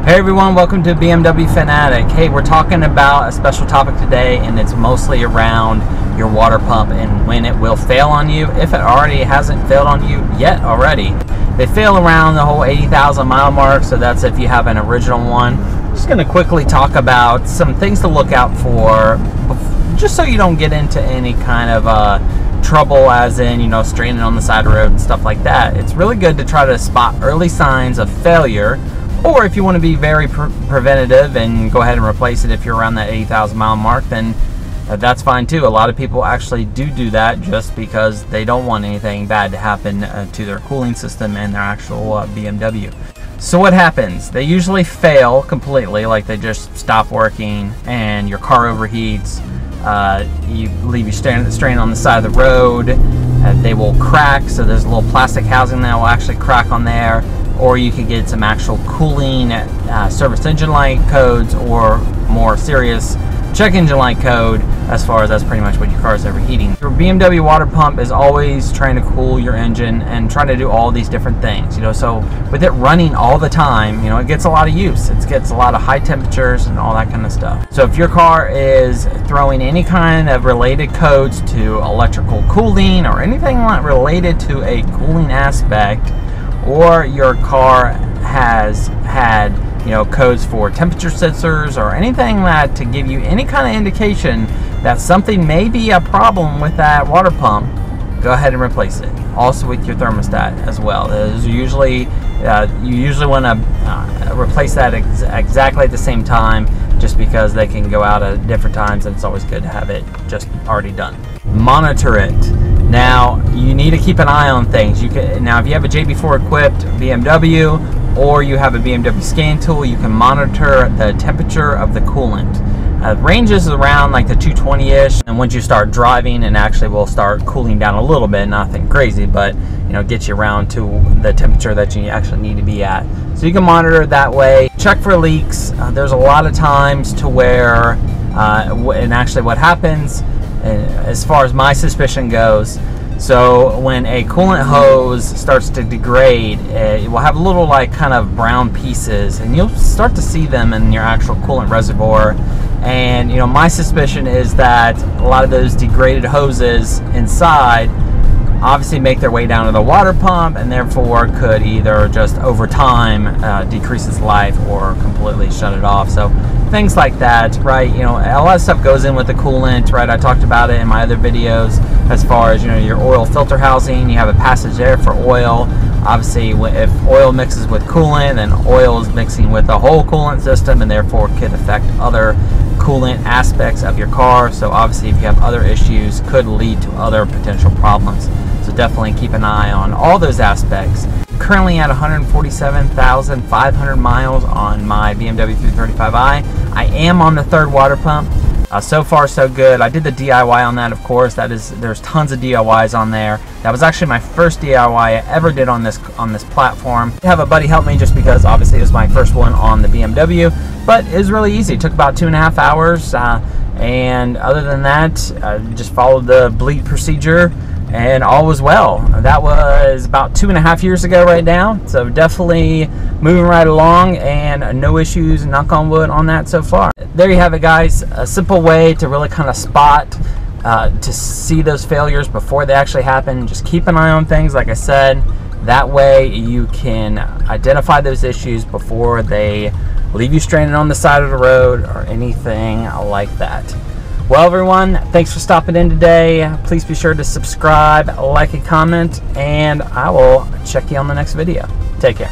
Hey everyone, welcome to BMW Fanatic. Hey, we're talking about a special topic today, and it's mostly around your water pump and when it will fail on you, if it already hasn't failed on you yet already. They fail around the whole 80,000 mile mark, so that's if you have an original one. Just going to quickly talk about some things to look out for, just so you don't get into any kind of trouble, as in, straining on the side of the road and stuff like that. It's really good to try to spot early signs of failure. Or if you want to be very preventative and go ahead and replace it if you're around that 80,000 mile mark, then that's fine too. A lot of people actually do that just because they don't want anything bad to happen to their cooling system and their actual BMW. So what happens? They usually fail completely, like they just stop working and your car overheats. You leave you stranded on the side of the road. They will crack, so there's a little plastic housing that will actually crack on there. Or you could get some actual cooling service engine light codes, or more serious check engine light code, as far as that's pretty much what your car is overheating. Your BMW water pump is always trying to cool your engine and trying to do all these different things, so with it running all the time, it gets a lot of use. It gets a lot of high temperatures and all that kind of stuff. So if your car is throwing any kind of related codes to electrical cooling or anything related to a cooling aspect, or your car has had codes for temperature sensors or anything that to give you any kind of indication that something may be a problem with that water pump, go ahead and replace it. Also with your thermostat as well. Those are usually you usually want to replace that exactly at the same time, just because they can go out at different times, and it's always good to have it just already done. Monitor it. Now, you need to keep an eye on things. Now, if you have a JB4 equipped BMW, or you have a BMW scan tool, you can monitor the temperature of the coolant. Ranges around like the 220-ish, and once you start driving, and actually will start cooling down a little bit, nothing crazy, but get you around to the temperature that you actually need to be at. So you can monitor it that way. Check for leaks. There's a lot of times to where, and actually what happens, as far as my suspicion goes, so when a coolant hose starts to degrade, it will have little kind of brown pieces, and you'll start to see them in your actual coolant reservoir. And my suspicion is that a lot of those degraded hoses inside obviously make their way down to the water pump, and therefore could either just over time decrease its life or completely shut it off. So things like that, right? A lot of stuff goes in with the coolant, right? I talked about it in my other videos, as far as your oil filter housing. You have a passage there for oil. Obviously, if oil mixes with coolant, then oil is mixing with the whole coolant system, and therefore could affect other coolant aspects of your car. So obviously, if you have other issues, could lead to other potential problems. So definitely keep an eye on all those aspects. Currently at 147,500 miles on my BMW 335i. I am on the third water pump. So far so good. I did the DIY on that, of course. There's tons of DIYs on there. That was actually my first DIY I ever did on this platform. I have a buddy help me, just because obviously it was my first one on the BMW, but it was really easy. It took about 2.5 hours, and other than that, just followed the bleed procedure, and all was well. That was about 2.5 years ago right now, so definitely moving right along, and no issues, knock on wood, on that so far. There you have it, guys. A simple way to really kind of spot, to see those failures before they actually happen. Just keep an eye on things, like I said. That way you can identify those issues before they leave you stranded on the side of the road or anything like that. Well, everyone, thanks for stopping in today. Please be sure to subscribe, like, and comment, and I will check you on the next video. Take care.